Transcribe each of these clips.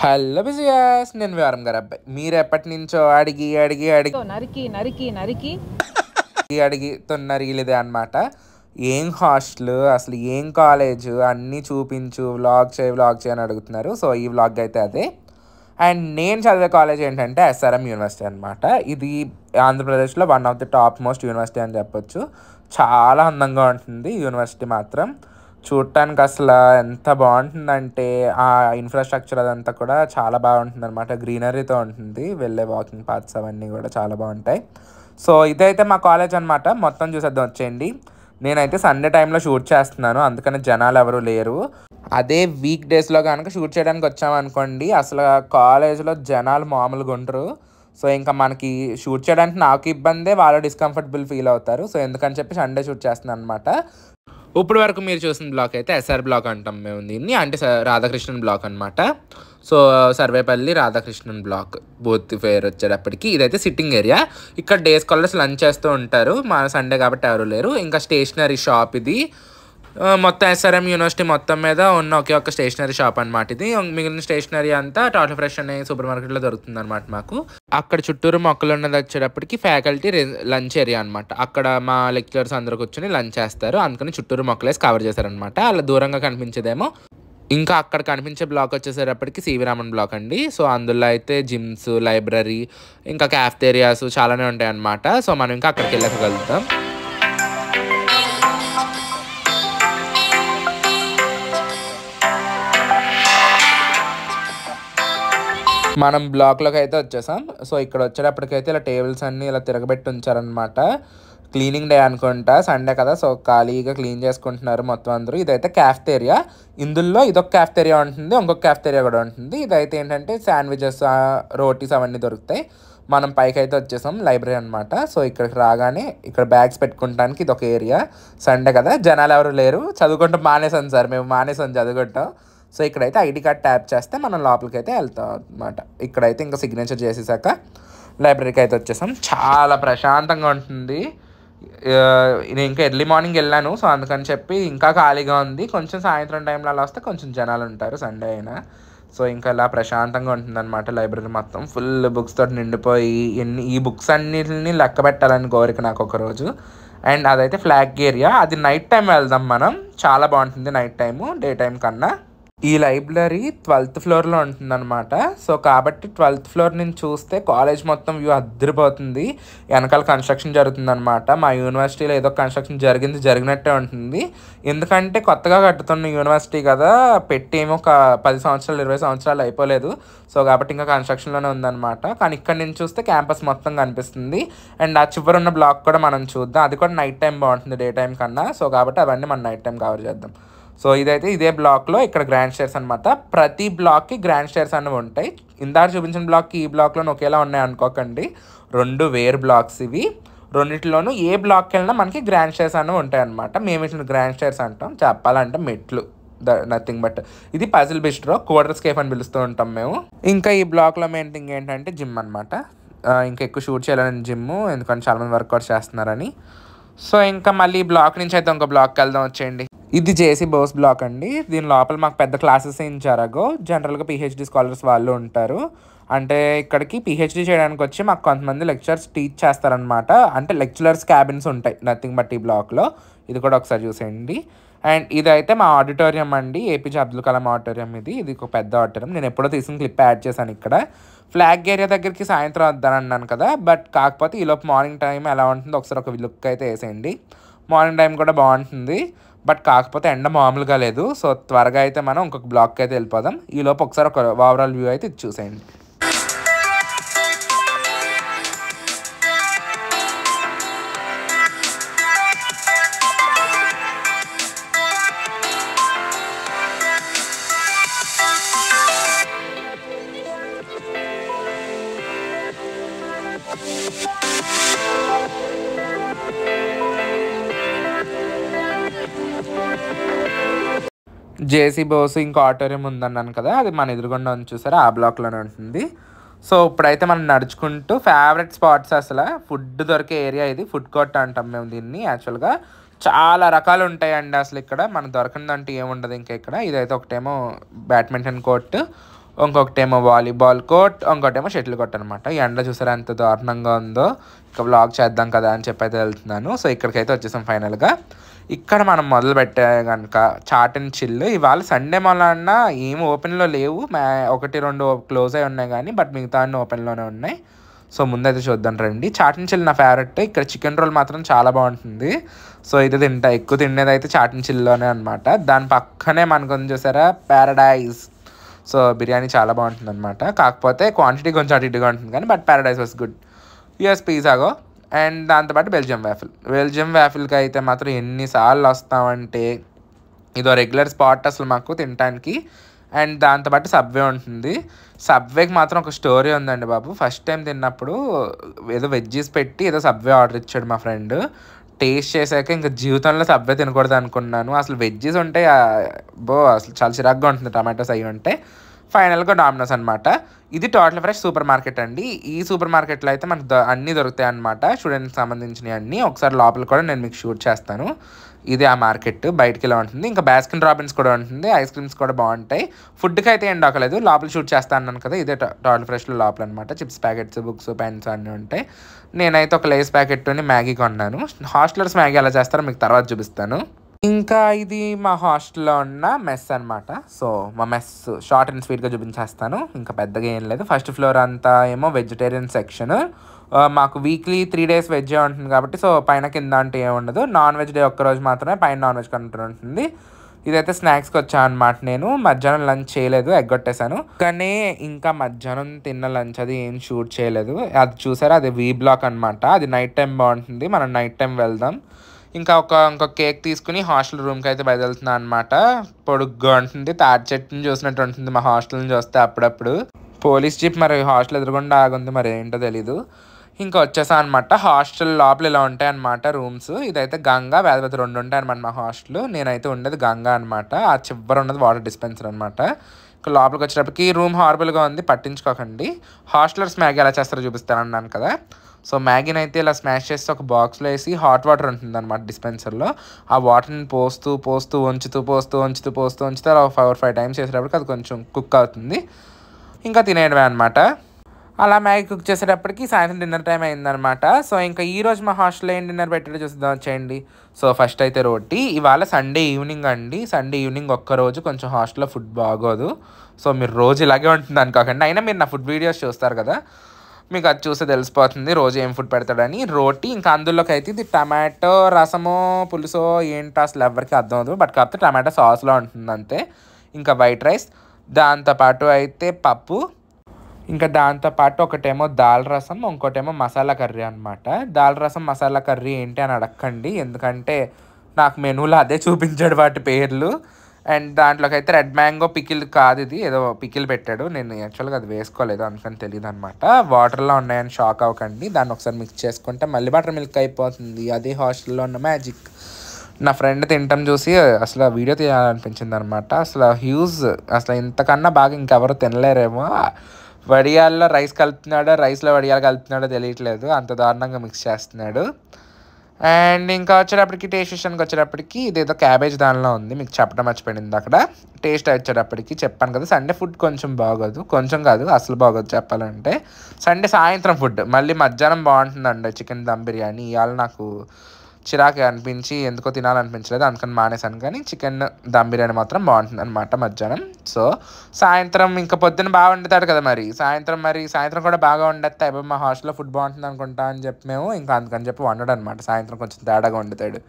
Hello బిజియాస్, నేను వివరం గారు అబ్బాయి. మీరు ఎప్పటి నుంచో అడిగి అడిగి అడిగి నరికి నరికి నరికి అడిగి నరిగిలేదే అనమాట. ఏం హాస్టల్, అసలు ఏం కాలేజ్, అన్నీ చూపించు, వ్లాగ్ చేయి అని అడుగుతున్నారు. సో ఈ వ్లాగ్ అయితే అదే. అండ్ నేను చదివే కాలేజ్ ఏంటంటే ఎస్ఆర్ఎం యూనివర్సిటీ అనమాట. ఇది ఆంధ్రప్రదేశ్లో one of the top most university అని చెప్పొచ్చు. చాలా అందంగా ఉంటుంది యూనివర్సిటీ మాత్రం. చూడటానికి అసలు ఎంత బాగుంటుందంటే ఆ ఇన్ఫ్రాస్ట్రక్చర్ అదంతా కూడా చాలా బాగుంటుంది అనమాట. గ్రీనరీతో ఉంటుంది, వెళ్ళే వాకింగ్ పాత్స్ అవన్నీ కూడా చాలా బాగుంటాయి. సో ఇదైతే మా కాలేజ్ అనమాట. మొత్తం చూసేద్దాం వచ్చేయండి. నేనైతే సండే టైంలో షూట్ చేస్తున్నాను, అందుకని జనాలు ఎవరు లేరు. అదే వీక్ డేస్లో కనుక షూట్ చేయడానికి వచ్చామనుకోండి, అసలు కాలేజ్లో జనాలు మామూలుగా ఉండరు. సో ఇంకా మనకి షూట్ చేయడానికి నాకు ఇబ్బందే, వాళ్ళు డిస్కంఫర్టబుల్ ఫీల్ అవుతారు. సో ఎందుకని చెప్పి సండే షూట్ చేస్తున్నాను అనమాట. ఇప్పుడు వరకు మీరు చూసిన బ్లాక్ అయితే ఎస్ఆర్ బ్లాక్ అంటాం మేము దీన్ని, అంటే రాధాకృష్ణన్ బ్లాక్ అనమాట. So Sarvepalli Radhakrishnan block booth fair వచ్చేటప్పటికి ఇదైతే సిట్టింగ్ ఏరియా. ఇక్కడ డే స్కాలర్స్ లంచ్ చేస్తూ ఉంటారు, మా సండే కాబట్టి ఎవరు లేరు. ఇంకా స్టేషనరీ షాప్ ఇది. మొత్తం ఎస్ఆర్ఎం యూనివర్సిటీ మొత్తం మీద ఉన్న ఒకే ఒక స్టేషనరీ షాప్ అనమాట ఇది. మిగిలిన స్టేషనరీ అంతా టాటా ఫ్రెష్ అనే సూపర్ మార్కెట్లో దొరుకుతుంది అనమాట మాకు. అక్కడ చుట్టూరు మొక్కలు ఉన్నది వచ్చేటప్పటికి ఫ్యాకల్టీ లంచ్ ఏరియా అనమాట. అక్కడ మా లెక్చరర్స్ అందరూ కూర్చొని లంచ్ చేస్తారు, అందుకని చుట్టూరు మొక్కలేసి కవర్ చేశారనమాట. అలా దూరంగా కనిపించేదేమో. ఇంకా అక్కడ కనిపించే బ్లాక్ వచ్చేసేటప్పటికి సివి రామన్ బ్లాక్ అండి. సో అందులో అయితే జిమ్స్, లైబ్రరీ, ఇంకా క్యాఫ్టేరియాస్ చాలానే ఉంటాయి అనమాట. సో మనం ఇంకా అక్కడికి వెళ్ళగలుగుతాం. మనం బ్లాక్లోకి అయితే వచ్చేసాం. సో ఇక్కడ వచ్చేటప్పటికైతే ఇలా టేబుల్స్ అన్నీ ఇలా తిరగబెట్టి ఉంచారనమాట. క్లీనింగ్ డే అనుకుంటా, సండే కదా, సో ఖాళీగా క్లీన్ చేసుకుంటున్నారు మొత్తం అందరూ. ఇదైతే క్యాఫ్టేరియా. ఇందులో ఇదొక క్యాఫ్టేరియా ఉంటుంది, ఇంకొక క్యాఫ్టేరియా కూడా ఉంటుంది. ఇదైతే ఏంటంటే శాండ్విచెస్, రోటీస్ అవన్నీ దొరుకుతాయి. మనం పైకి అయితే వచ్చేసాం, లైబ్రరీ అనమాట. సో ఇక్కడికి రాగానే ఇక్కడ బ్యాగ్స్ పెట్టుకోవడానికి ఇది ఒక ఏరియా. సండే కదా, జనాలు ఎవరు లేరు. చదువుకుంటాం మానేసాం సార్, మేము మానేసాం చదువుకుంటాం. సో ఇక్కడైతే ఐడి కార్డ్ ట్యాప్ చేస్తే మనం లోపలికి అయితే వెళ్తాం అనమాట. ఇక్కడైతే ఇంకా సిగ్నేచర్ చేసేసాక లైబ్రరీకి అయితే వచ్చేసాం. చాలా ప్రశాంతంగా ఉంటుంది. నేను ఇంకా ఎర్లీ మార్నింగ్ వెళ్ళాను, సో అందుకని చెప్పి ఇంకా ఖాళీగా ఉంది. కొంచెం సాయంత్రం టైంలో అలా వస్తే కొంచెం జనాలు ఉంటారు, సండే అయినా. సో ఇంకా ఇలా ప్రశాంతంగా ఉంటుందన్నమాట. లైబ్రరీ మొత్తం ఫుల్ బుక్స్ తోటి నిండిపోయి ఈ బుక్స్ అన్నిటిని లెక్క పెట్టాలని కోరిక నాకు ఒకరోజు. అండ్ అదైతే ఫ్లాగ్ ఏరియా. అది నైట్ టైం వెళ్దాం మనం, చాలా బాగుంటుంది నైట్ టైము డే టైం కన్నా. ఈ లైబ్రరీ 12th ఫ్లోర్లో ఉంటుందన్నమాట. సో కాబట్టి 12th ఫ్లోర్ నుంచి చూస్తే కాలేజ్ మొత్తం వ్యూ అద్దరిపోతుంది. వెనకాల కన్స్ట్రక్షన్ జరుగుతుందన్నమాట. మా యూనివర్సిటీలో ఏదో కన్స్ట్రక్షన్ జరిగినట్టే ఉంటుంది. ఎందుకంటే కొత్తగా కట్టుతున్న యూనివర్సిటీ కదా, పెట్టి ఏమో ఒక 10 సంవత్సరాలు 20 సంవత్సరాలు అయిపోలేదు. సో కాబట్టి ఇంకా కన్స్ట్రక్షన్లోనే ఉందన్నమాట. కానీ ఇక్కడ నుంచి చూస్తే క్యాంపస్ మొత్తం కనిపిస్తుంది. అండ్ ఆ చివరి ఉన్న బ్లాక్ కూడా మనం చూద్దాం. అది కూడా నైట్ టైం బాగుంటుంది డే టైం కన్నా. సో కాబట్టి అవన్నీ మనం నైట్ టైం కవర్ చేద్దాం. సో ఇదైతే ఇదే బ్లాక్లో ఇక్కడ గ్రాండ్ స్టేర్స్ అనమాట. ప్రతి బ్లాక్కి గ్రాండ్ స్టేర్స్ అనేవి ఉంటాయి. ఇందాక చూపించిన బ్లాక్కి ఈ బ్లాక్లోనే ఒకేలా ఉన్నాయి అనుకోకండి, రెండు వేరు బ్లాక్స్ ఇవి. రెండిట్లోనూ ఏ బ్లాక్కి వెళ్ళినా మనకి గ్రాండ్ స్టేర్స్ అనేవి ఉంటాయి అనమాట. మేము ఇట్లా గ్రాండ్ స్టేర్స్ అంటాం, చెప్పాలంటే మెట్లు, నథింగ్ బట్. ఇది పజిల్ బిస్ట్రో, క్వార్టర్స్ కేఫ్ అని పిలుస్తూ ఉంటాం మేము. ఇంకా ఈ బ్లాక్లో మెయిన్ థింగ్ ఏంటంటే జిమ్ అనమాట. ఇంకా ఎక్కువ షూట్ చేయాలని జిమ్, ఎందుకంటే చాలామంది వర్కౌట్స్ చేస్తున్నారని. సో ఇంకా మళ్ళీ ఈ బ్లాక్ నుంచి అయితే ఇంకో బ్లాక్కి వెళ్దాం వచ్చేయండి. ఇది జేసీ బోస్ బ్లాక్ అండి. దీని లోపల మాకు పెద్ద క్లాసెస్ ఏం జరగవు. జనరల్గా పిహెచ్డి స్కాలర్స్ వాళ్ళు ఉంటారు. అంటే ఇక్కడికి పిహెచ్డి చేయడానికి వచ్చి మాకు కొంతమంది లెక్చరర్స్ టీచ్ చేస్తారనమాట. అంటే లెక్చరర్స్ క్యాబిన్స్ ఉంటాయి నథింగ్ బట్ ఈ బ్లాక్లో. ఇది కూడా ఒకసారి చూసేయండి. అండ్ ఇదైతే మా ఆడిటోరియం అండి, ఏపీజే అబ్దుల్ కలాం ఆడిటోరియం. ఇది ఒక పెద్ద ఆడిటోరియం. నేను ఎప్పుడో తీసిన క్లిప్ యాడ్ చేశాను ఇక్కడ. ఫ్లాగ్ ఏరియా దగ్గరికి సాయంత్రం వద్దానన్నాను కదా, బట్ కాకపోతే ఈలోపు మార్నింగ్ టైం ఎలా ఉంటుందో ఒకసారి ఒక లుక్ అయితే వేసేయండి. మార్నింగ్ టైం కూడా బాగుంటుంది, బట్ కాకపోతే ఎండ మామూలుగా లేదు. సో త్వరగా అయితే మనం ఇంకొక బ్లాక్కి అయితే వెళ్ళిపోదాం. ఈలోపు ఒకసారి ఒక ఓవరాల్ వ్యూ అయితే చూసేయండి. జేసీ బోస్ ఇంకా ఆడిటోరియం ఉందన్నాను కదా, అది మన ఎదురుగుండా ఉంది చూసారా, ఆ బ్లాక్లోనే ఉంటుంది. సో ఇప్పుడైతే మనం నడుచుకుంటూ ఫేవరెట్ స్పాట్స్, అసలు ఫుడ్ దొరికే ఏరియా ఇది. ఫుడ్ కోర్ట్ అంటాం మేము దీన్ని. యాక్చువల్గా చాలా రకాలు ఉంటాయండి అసలు ఇక్కడ. మనకు దొరకదంటే ఏముండదు ఇంకా ఇక్కడ. ఇదైతే ఒకటేమో బ్యాడ్మింటన్ కోర్ట్, ఇంకొకటేమో వాలీబాల్ కోర్ట్, ఇంకోటేమో షటిల్ కోర్ట్ అనమాట. ఈ ఎండ చూసారా ఎంత దారుణంగా ఉందో. ఇక వ్లాగ్ చేద్దాం కదా అని చెప్పి అయితే వెళ్తున్నాను. సో ఇక్కడికైతే వచ్చేసాం ఫైనల్గా. ఇక్కడ మనం మొదలు పెట్టే కనుక చాట్ అండ్ చిల్. ఇవాళ సండే మొన్న ఏమి ఓపెన్లో లేవు, 1-2 క్లోజ్ అయి ఉన్నాయి కానీ, బట్ మిగతా అన్ని ఓపెన్లోనే ఉన్నాయి. సో ముందైతే చూద్దాం రండి. చాట్ అండ్ చిల్ నా ఫేవరెట్. ఇక్కడ చికెన్ రోల్ మాత్రం చాలా బాగుంటుంది. సో ఇది ఎక్కువ తినేది అయితే చాట్ అండ్ చిల్లోనే అనమాట. దాని పక్కనే మనకు చూసారా ప్యారడైజ్. సో బిర్యానీ చాలా బాగుంటుంది అనమాట. కాకపోతే క్వాంటిటీ కొంచెం అటు ఇటుగా ఉంటుంది కానీ, but Paradise was good. US పిజ్జాగో. అండ్ దాంతోపాటు బెల్జియం వ్యాఫిల్కి అయితే మాత్రం ఎన్నిసార్లు వస్తామంటే ఇదో రెగ్యులర్ స్పాట్ అసలు మాకు తినడానికి. అండ్ దాంతోపాటు సబ్వే ఉంటుంది. సబ్వేకి మాత్రం ఒక స్టోరీ ఉందండి బాబు. ఫస్ట్ టైం తిన్నప్పుడు ఏదో వెజ్జీస్ పెట్టి ఏదో సబ్వే ఆర్డర్ ఇచ్చాడు మా ఫ్రెండ్. టేస్ట్ చేశాక ఇంకా జీవితంలో సబ్వే తినకూడదు అనుకున్నాను. అసలు వెజ్జీస్ ఉంటే అసలు చాలా చిరాగ్గా ఉంటుంది, టమాటోస్ అవి ఉంటే. ఫైనల్గా డామినోస్ అనమాట. ఇది టోటల్ ఫ్రెష్ సూపర్ మార్కెట్ అండి. ఈ సూపర్ మార్కెట్లో అయితే మనకు అన్నీ దొరుకుతాయి అనమాట, స్టూడెంట్స్కి సంబంధించినవి అన్నీ. ఒకసారి లోపల కూడా నేను మీకు షూట్ చేస్తాను. ఇది ఆ మార్కెట్ బయటికి ఇలా ఉంటుంది. ఇంకా బాస్కిన్ రాబిన్స్ కూడా ఉంటుంది, ఐస్ క్రీమ్స్ కూడా బాగుంటాయి. ఫుడ్కి అయితే ఏం డాకలేదు, లోపల షూట్ చేస్తా అన్నాను కదా, ఇదే టోటల్ ఫ్రెష్లో లోపల అనమాట. చిప్స్ ప్యాకెట్స్, బుక్స్, పెన్స్ అన్నీ ఉంటాయి. నేనైతే ఒక లేస్ ప్యాకెట్ని మ్యాగీ కొన్నాను. హాస్టలర్స్ మ్యాగీ ఎలా చేస్తారో మీకు తర్వాత చూపిస్తాను. ఇంకా ఇది మా హాస్టల్లో ఉన్న మెస్ అనమాట. సో మా మెస్ షార్ట్ అండ్ స్వీట్గా చూపించేస్తాను, ఇంకా పెద్దగా ఏం లేదు. ఫస్ట్ ఫ్లోర్ అంతా ఏమో వెజిటేరియన్ సెక్షన్. మాకు వీక్లీ 3 days వెజ్ ఉంటుంది కాబట్టి, సో పైన కింద అంటే ఏముండదు. నాన్ వెజ్ డే ఒక్కరోజు మాత్రమే పైన నాన్ వెజ్ కంటూ ఉంటుంది. ఇదైతే స్నాక్స్కి వచ్చాను అనమాట. నేను మధ్యాహ్నం లంచ్ చేయలేదు, ఎగ్గొట్టేశాను. కానీ ఇంకా మధ్యాహ్నం తిన్న లంచ్ అది ఏం షూట్ చేయలేదు. అది చూసారా, అది వీ బ్లాక్ అనమాట. అది నైట్ టైం బాగుంటుంది, మనం నైట్ టైం వెళ్దాం. ఇంకో కేక్ తీసుకుని హాస్టల్ రూమ్కి అయితే బయలుదేరుతున్నాను అనమాట. పొడుగ్గా ఉంటుంది, తాటి చెట్టుని చూసినట్టు ఉంటుంది మా హాస్టల్ని చూస్తే అప్పుడప్పుడు. పోలీస్ జీప్ మరి హాస్టల్ ఎదురుగుండా ఆగుంది, మరి ఏంటో తెలీదు. ఇంకా వచ్చేసా అనమాట. హాస్టల్ లోపల ఇలా ఉంటాయి అనమాట రూమ్స్. ఇదైతే గంగా, వేదవతి 2 ఉంటాయి అనమాట మా హాస్టల్. నేనైతే ఉండేది గంగా అనమాట. ఆ చివర ఉన్నది వాటర్ డిస్పెన్సర్ అనమాట. ఇంకా లోపలికి వచ్చేటప్పటికి రూమ్ హారబుల్గా ఉంది, పట్టించుకోకండి. హాస్టలర్స్ మ్యాగీ ఎలా చేస్తారో చూపిస్తాను అన్నాను కదా. సో మ్యాగీని అయితే ఇలా స్మాష్ చేసి ఒక బాక్స్లో వేసి హాట్ వాటర్ ఉంటుంది అనమాట డిస్పెన్సర్లో. ఆ వాటర్ని పోస్తూ ఉంచుతూ అలా 4-5 times చేసేటప్పటికి అది కొంచెం కుక్ అవుతుంది. ఇంకా తినేయడమే అనమాట. అలా మ్యాగీ కుక్ చేసేటప్పటికి సాయంత్రం డిన్నర్ టైం అయిందనమాట. సో ఇంకా ఈరోజు మా హాస్టల్లో ఏం డిన్నర్ పెట్టాడో చూద్దాం వచ్చేయండి. సో ఫస్ట్ అయితే రోటీ. ఇవాళ సండే ఈవినింగ్ అండి. సండే ఈవినింగ్ ఒక్కరోజు కొంచెం హాస్టల్లో ఫుడ్ బాగోదు. సో మీరు రోజు ఇలాగే ఉంటుంది అనుకోకండి. అయినా మీరు నా ఫుడ్ వీడియోస్ చూస్తారు కదా, మీకు అది చూస్తే తెలిసిపోతుంది రోజు ఏం ఫుడ్ పెడతాడని. రోటీ, ఇంకా అందులోకి అయితే ఇది టమాటో రసమో పులుసో ఏంటో అసలు ఎవరికి అర్థం అవుతుంది, బట్ కాకపోతే టమాటో సాస్లో ఉంటుంది అంతే. ఇంకా వైట్ రైస్, దాంతోపాటు అయితే పప్పు, ఇంకా దాంతోపాటు ఒకటేమో దాల్ రసం, ఇంకోటేమో మసాలా కర్రీ అనమాట. దాల్ రసం మసాలా కర్రీ ఏంటి అని అడగండి, ఎందుకంటే నాకు మెనూలో అదే చూపించాడు వాటి పేర్లు. అండ్ దాంట్లోకి అయితే రెడ్ మ్యాంగో పికిల్ కాదు, ఇది ఏదో పికిల్ పెట్టాడు. నేను యాక్చువల్గా అది వేసుకోలేదు, అందుకని తెలియదు అనమాట. వాటర్లో ఉన్నాయని షాక్ అవ్వకండి. దాన్ని ఒకసారి మిక్స్ చేసుకుంటే మళ్ళీ బటర్ మిల్క్ అయిపోతుంది. అదే హాస్టల్లో ఉన్న మ్యాజిక్. నా ఫ్రెండ్ తినటం చూసి అసలు వీడియో తీయాలనిపించింది అనమాట. అసలు హ్యూజ్, అసలు ఇంతకన్నా బాగా ఇంకెవరు తినలేరేమో. వడియాల్లో రైస్ కలుపుతున్నాడో, రైస్లో వడియాలు కలుపుతున్నాడో తెలియట్లేదు, అంత దారుణంగా మిక్స్ చేస్తున్నాడు. అండ్ ఇంకా వచ్చేటప్పటికి టేస్ట్ విషయానికి వచ్చేటప్పటికి ఇదేదో క్యాబేజ్ దానిలో ఉంది, మీకు చెప్పడం మర్చిపోయింది అక్కడ. టేస్ట్ వచ్చేటప్పటికి చెప్పాను కదా, సండే ఫుడ్ కొంచెం బాగోదు, కొంచెం కాదు అసలు బాగోదు చెప్పాలంటే. సండే సాయంత్రం ఫుడ్ మళ్ళీ మధ్యాహ్నం బాగుంటుందండి. చికెన్ దమ్ బిర్యానీ ఇవాళ నాకు చిరాకు అనిపించి ఎందుకో తినాలనిపించలేదు, అందుకని మానేసాను. కానీ చికెన్ దమ్ బిర్యానీ మాత్రం బాగుంటుంది అనమాట మధ్యాహ్నం. సో సాయంత్రం ఇంకా పొద్దున్న బాగా వండుతాడు కదా, మరి సాయంత్రం కూడా బాగా వండేస్తే మా హాస్టల్లో ఫుడ్ బాగుంటుంది అనుకుంటా అని చెప్పి మేము ఇంకా అందుకని చెప్పి వండడు అనమాట. సాయంత్రం కొంచెం తేడాగా వండుతాడు.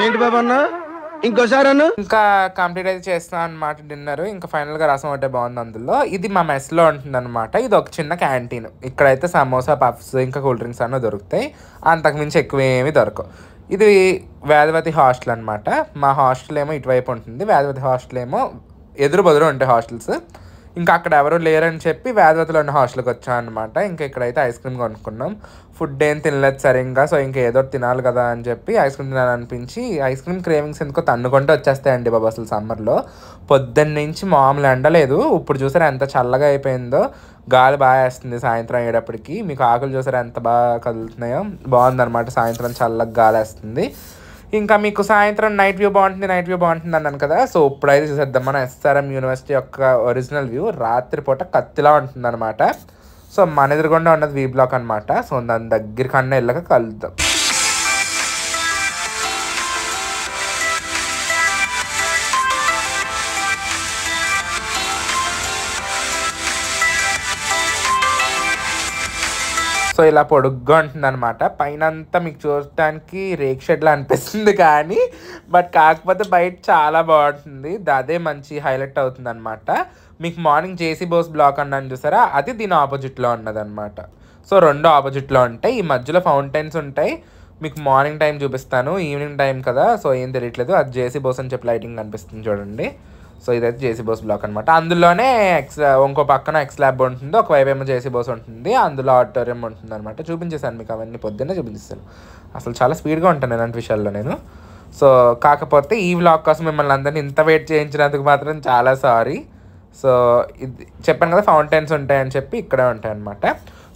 ఏంటి బాబా అన్న ఇంకోసారి అన్న ఇంకా కంప్లీట్ అయితే చేస్తాను అనమాట డిన్నర్. ఇంకా ఫైనల్గా రసం ఒకటే బాగుంది అందులో. ఇది మా మెస్లో ఉంటుంది అనమాట. ఇది ఒక చిన్న క్యాంటీన్. ఇక్కడైతే సమోసా, పఫ్స్, ఇంకా కూల్ డ్రింక్స్ అన్నీ దొరుకుతాయి, అంతకుమించి ఎక్కువ ఏమీ దొరకవు. ఇది వేదవతి హాస్టల్ అనమాట. మా హాస్టల్ ఏమో ఇటువైపు ఉంటుంది, వేదవతి హాస్టల్ ఏమో ఎదురు బదురు ఉంటాయి హాస్టల్స్. ఇంకా అక్కడ ఎవరు లేరని చెప్పి వేదవతిలో ఉన్న హాస్టల్కి వచ్చాను అనమాట. ఇంకా ఇక్కడైతే ఐస్ క్రీమ్ కొనుక్కున్నాం. ఫుడ్ ఏం తినలేదు సరిగ్గా, సో ఇంకా ఏదో తినాలి కదా అని చెప్పి ఐస్ క్రీమ్ తినాలనిపించి, ఐస్ క్రీమ్ క్రేవింగ్స్ ఎందుకో తన్నుకుంటూ వచ్చేస్తాయండి బాబు. అసలు సమ్మర్లో పొద్దున్న నుంచి మామూలు ఎండలేదు, ఇప్పుడు చూసారా ఎంత చల్లగా అయిపోయిందో. గాలి బాగా వేస్తుంది సాయంత్రం అయ్యేటప్పటికి. మీకు ఆకులు చూసారా ఎంత బాగా కదులుతున్నాయో, బాగుందన్నమాట. సాయంత్రం చల్లగా గాలి వేస్తుంది. ఇంకా మీకు సాయంత్రం నైట్ వ్యూ బాగుంటుంది అన్నాను కదా. సో ఇప్పుడైతే చూసేద్దాం మన ఎస్ఆర్ఎం యూనివర్సిటీ యొక్క ఒరిజినల్ వ్యూ. రాత్రిపూట కత్తిలా ఉంటుంది అనమాట. సో మన ఎదురుగుండా ఉన్నది వి బ్లాక్ అనమాట. సో దాని దగ్గరికి అన్న వెళ్ళక కలుద్దాం. సో ఇలా పొడుగ్గా ఉంటుంది అనమాట. పైన అంతా మీకు చూడటానికి రేక్ షెడ్లా అనిపిస్తుంది కానీ కాకపోతే బయట చాలా బాగుంటుంది. అదే మంచి హైలైట్ అవుతుంది అనమాట. మీకు మార్నింగ్ జేసీ బోస్ బ్లాక్ అన్నాను చూసారా, అది దీని ఆపోజిట్లో ఉన్నదన్నమాట. సో రెండు ఆపోజిట్లో ఉంటాయి. ఈ మధ్యలో ఫౌంటైన్స్ ఉంటాయి. మీకు మార్నింగ్ టైం చూపిస్తాను, ఈవినింగ్ టైం కదా సో ఏం తెలియట్లేదు. అది జేసీ బోస్ అని చెప్పి లైటింగ్ కనిపిస్తుంది చూడండి. సో ఇదైతే జేసీ బోస్ బ్లాక్ అనమాట. అందులోనే ఇంకో పక్కన ఎక్స్ ల్యాబ్ ఉంటుంది, ఒకవైపు ఏమో జేసీ బోస్ ఉంటుంది, అందులో ఆడిటోరియం ఉంటుంది అనమాట. చూపించేసాను మీకు అవన్నీ, పొద్దున్నే చూపించేస్తాను. అసలు చాలా స్పీడ్గా ఉంటాను ఇలాంటి విషయాల్లో నేను. సో కాకపోతే ఈ వ్లాగ్ కోసం మిమ్మల్ని అందరినీ ఇంత వెయిట్ చేయించినందుకు మాత్రం చాలా సారీ. సో ఇది చెప్పాను కదా, ఫౌంటైన్స్ ఉంటాయని చెప్పి ఇక్కడే ఉంటాయి అనమాట.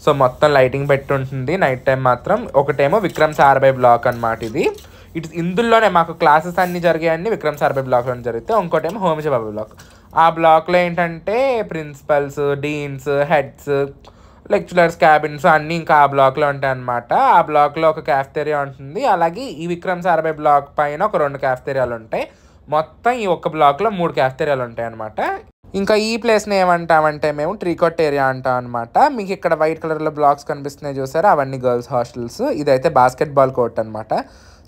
సో మొత్తం లైటింగ్ పెట్టి ఉంటుంది నైట్ టైం మాత్రం. ఒకటేమో విక్రమ్ సారాభాయ్ బ్లాక్ అనమాట. ఇది ఇందులోనే మాకు క్లాసెస్ అన్నీ జరిగాయన్నీ విక్రమ్ సారాభాయ్ బ్లాక్లో జరిగితే, ఇంకోటేమో హోమిజ బాబు బ్లాక్. ఆ బ్లాక్లో ఏంటంటే principals, deans, heads, lecturers cabins అన్నీ ఇంకా ఆ బ్లాక్లో ఉంటాయి అనమాట. ఆ బ్లాక్లో ఒక క్యాఫ్టేరియా ఉంటుంది. అలాగే ఈ విక్రమ్ సారాభాయ్ బ్లాక్ పైన ఒక 2 క్యాఫ్టేరియాలు ఉంటాయి. మొత్తం ఈ ఒక్క బ్లాక్లో 3 క్యాఫ్టేరియాలు ఉంటాయి అనమాట. ఇంకా ఈ ప్లేస్ని ఏమంటామంటే మేము ట్రీకోట్ ఏరియా అంటాం అనమాట. మీకు ఇక్కడ వైట్ కలర్లో బ్లాక్స్ కనిపిస్తున్నాయి చూసారా, అవన్నీ గర్ల్స్ హాస్టల్స్. ఇదైతే బాస్కెట్బాల్ కోర్ట్ అనమాట.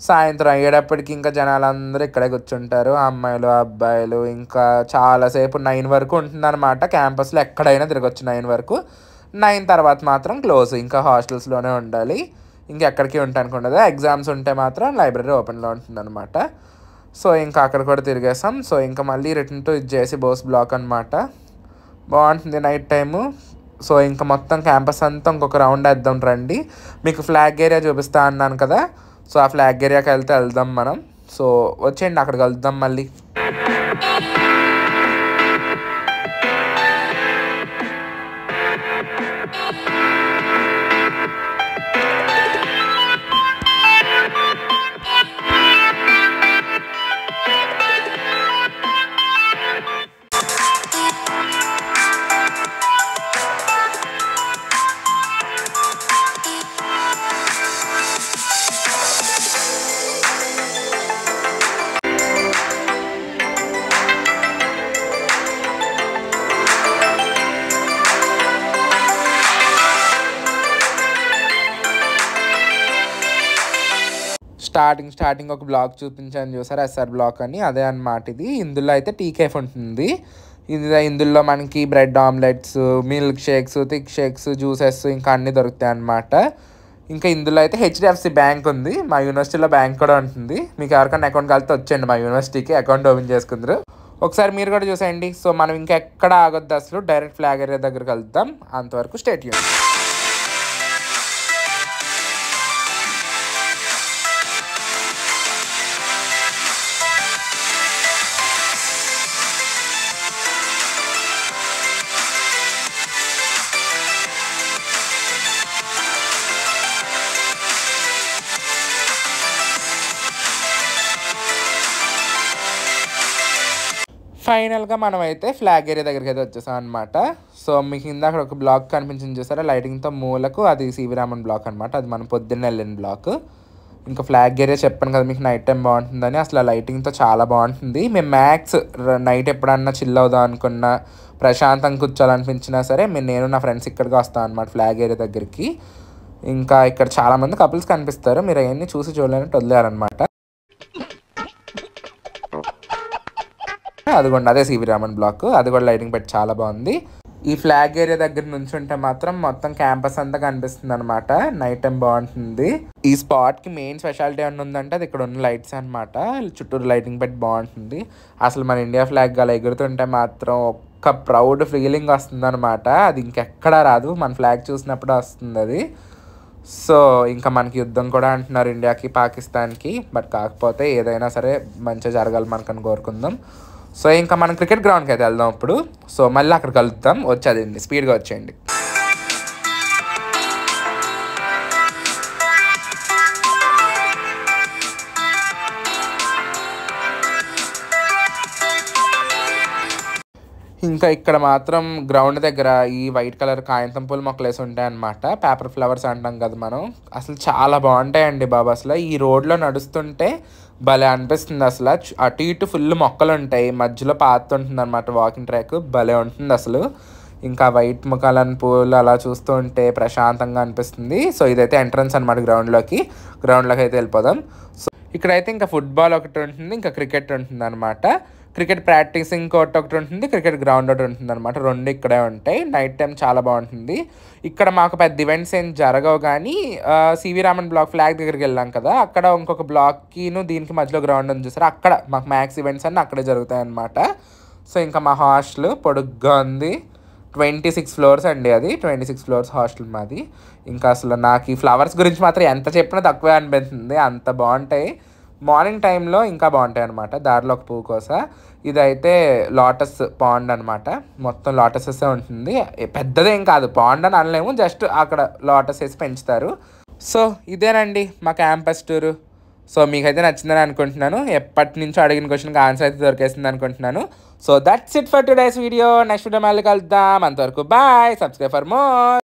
సాయంత్రం అయ్యేటప్పటికి ఇంకా జనాలందరూ ఇక్కడే కూర్చుంటారు, అమ్మాయిలు అబ్బాయిలు. ఇంకా చాలాసేపు 9 వరకు ఉంటుందన్నమాట. క్యాంపస్లో ఎక్కడైనా తిరగచ్చు 9 వరకు. 9 తర్వాత మాత్రం క్లోజ్, ఇంకా హాస్టల్స్లోనే ఉండాలి. ఇంకెక్కడికి ఉండటానికి ఉండదు. ఎగ్జామ్స్ ఉంటే మాత్రం లైబ్రరీ ఓపెన్లో ఉంటుందన్నమాట. సో ఇంకా అక్కడ కూడా తిరిగేసాం. సో ఇంకా మళ్ళీ return to JC Bose block అనమాట. బాగుంటుంది నైట్ టైము. సో ఇంకా మొత్తం క్యాంపస్ అంతా ఇంకొక రౌండ్ వేద్దాం రండి. మీకు ఫ్లాగ్ ఏరియా చూపిస్తా అన్నాను కదా, సో ఆ ఫ్లాగ్ ఏరియాకి వెళ్దాం మనం. సో వచ్చేయండి, అక్కడికి వెళ్దాం మళ్ళీ. స్టార్టింగ్ ఒక బ్లాక్ చూపించాను చూసారు, ఎస్ఆర్ బ్లాక్ అని, అదే అనమాట ఇది. ఇందులో అయితే టీ కేఫ్ ఉంటుంది. ఇందులో మనకి bread omelettes, milk shakes, thick shakes, juices ఇంకా అన్నీ దొరుకుతాయి అన్నమాట. ఇంకా ఇందులో అయితే హెచ్డిఎఫ్సి బ్యాంక్ ఉంది. మా యూనివర్సిటీలో బ్యాంక్ కూడా ఉంటుంది. మీకు ఎవరికైనా అకౌంట్ కలిపితే వచ్చేయండి మా యూనివర్సిటీకి, అకౌంట్ ఓపెన్ చేసుకుందరు. ఒకసారి మీరు కూడా చూసేయండి. సో మనం ఇంకెక్కడ ఆగొద్దు అసలు, డైరెక్ట్ ఫ్లాగ్ ఏరియా దగ్గరికి వెళ్తాం. అంతవరకు స్టే ట్యూన్. ఫైనల్గా మనం అయితే ఫ్లాగ్ ఏరియా దగ్గరికి అయితే వచ్చేసాం అనమాట. సో మీకు ఇందాక ఒక బ్లాక్ కనిపించింది చూసారా లైటింగ్తో మూలకు, అది సివి రామన్ బ్లాక్ అనమాట. అది మనం పొద్దున్న వెళ్ళిన బ్లాక్. ఇంకా ఫ్లాగ్ ఏరియా చెప్పాను కదా మీకు నైట్ టైం బాగుంటుందని, అసలు ఆ లైటింగ్తో చాలా బాగుంటుంది. మేము మ్యాక్స్ నైట్ ఎప్పుడన్నా చిల్ అవుదాం అనుకున్నా, ప్రశాంతంగా కూర్చోాలనిపించినా సరే నేను నా ఫ్రెండ్స్ ఇక్కడికి వస్తాం అనమాట ఫ్లాగ్ ఏరియా దగ్గరికి. ఇంకా ఇక్కడ చాలామంది కపుల్స్ కనిపిస్తారు, మీరు అవన్నీ చూసి చూడలేనట్టు వదిలేరనమాట. అదిగోండి అదే సివి రామన్ బ్లాక్, అది కూడా లైటింగ్ పెట్టి చాలా బాగుంది. ఈ ఫ్లాగ్ ఏరియా దగ్గర నుంచి ఉంటే మాత్రం మొత్తం క్యాంపస్ అంతా కనిపిస్తుంది అనమాట. నైట్ టైం బాగుంటుంది. ఈ స్పాట్కి మెయిన్ స్పెషాలిటీ ఏమన్నా ఉందంటే అది ఇక్కడ ఉన్న లైట్స్ అనమాట. చుట్టూరు లైటింగ్ పెట్టి బాగుంటుంది. అసలు మన ఇండియా ఫ్లాగ్ అలా ఎగురుతుంటే మాత్రం ఒక్క ప్రౌడ్ ఫీలింగ్ వస్తుంది అనమాట. అది ఇంకెక్కడా రాదు, మన ఫ్లాగ్ చూసినప్పుడు వస్తుంది అది. సో ఇంకా మనకి యుద్ధం కూడా అంటున్నారు ఇండియాకి పాకిస్తాన్కి. కాకపోతే ఏదైనా సరే మంచిగా జరగాలి మనకని కోరుకుందాం. సో ఇంకా మనం క్రికెట్ గ్రౌండ్కి అయితే వెళ్దాం ఇప్పుడు. సో మళ్ళీ అక్కడ కలుద్దాం, వచ్చేదండి స్పీడ్గా వచ్చేయండి. ఇంకా ఇక్కడ మాత్రం గ్రౌండ్ దగ్గర ఈ వైట్ కలర్ కాగితం పూల మొక్కలు వేసి ఉంటాయి అనమాట. పేపర్ ఫ్లవర్స్ అంటాం కదా మనం. అసలు చాలా బాగుంటాయండి బాబు. అసలు ఈ రోడ్లో నడుస్తుంటే భలే అనిపిస్తుంది. అసలు అటు ఇటు ఫుల్ మొక్కలు ఉంటాయి, మధ్యలో పాత ఉంటుంది అనమాట వాకింగ్ ట్రాక్. భలే ఉంటుంది అసలు. ఇంకా వైట్ కలర్ పూలు అలా చూస్తూ ఉంటే ప్రశాంతంగా అనిపిస్తుంది. సో ఇదైతే ఎంట్రన్స్ అనమాట గ్రౌండ్లోకి అయితే వెళ్ళిపోదాం. సో ఇక్కడైతే ఇంకా ఫుట్బాల్ ఒకటి ఉంటుంది, ఇంకా క్రికెట్ ఉంటుంది అనమాట. క్రికెట్ ప్రాక్టీసింగ్ కోర్ట్ ఒకటి ఉంటుంది, క్రికెట్ గ్రౌండ్ ఒకటి ఉంటుంది అనమాట. రెండు ఇక్కడే ఉంటాయి. నైట్ టైం చాలా బాగుంటుంది. ఇక్కడ మాకు పెద్ద ఈవెంట్స్ ఏం జరగవు, కానీ సివి రామన్ బ్లాక్ ఫ్లాగ్ దగ్గరికి వెళ్ళాం కదా, అక్కడ ఇంకొక బ్లాక్కిను దీనికి మధ్యలో గ్రౌండ్ ఉంది చూసారు, అక్కడ మాకు మ్యాక్స్ ఈవెంట్స్ అన్నీ అక్కడే జరుగుతాయి అనమాట. సో ఇంకా మా హాస్టల్ పొడుగ్గా ఉంది, 26 ఫ్లోర్స్ అండి. అది 26 ఫ్లోర్స్ హాస్టల్ మాది. ఇంకా అసలు నాకు ఈ ఫ్లవర్స్ గురించి మాత్రం ఎంత చెప్పినా తక్కువే అనిపిస్తుంది, అంత బాగుంటాయి. మార్నింగ్ టైంలో ఇంకా బాగుంటాయి అనమాట. దారిలో ఒక పువ్వు కోస. ఇదైతే లోటస్ పాండ్ అనమాట. మొత్తం లోటసెస్ ఉంటుంది, పెద్దదేం కాదు, పాండ్ అని అనలేము, జస్ట్ అక్కడ లోటస్ వేసి పెంచుతారు. సో ఇదేనండి మా క్యాంపస్ టూరు. సో మీకైతే నచ్చిందని అనుకుంటున్నాను. ఎప్పటి నుంచో అడిగిన క్వశ్చన్కి ఆన్సర్ అయితే దొరికేసింది అనుకుంటున్నాను. So that's it for today's video. Next video మళ్ళీ కలుద్దాం. అంతవరకు బాయ్. Subscribe for more.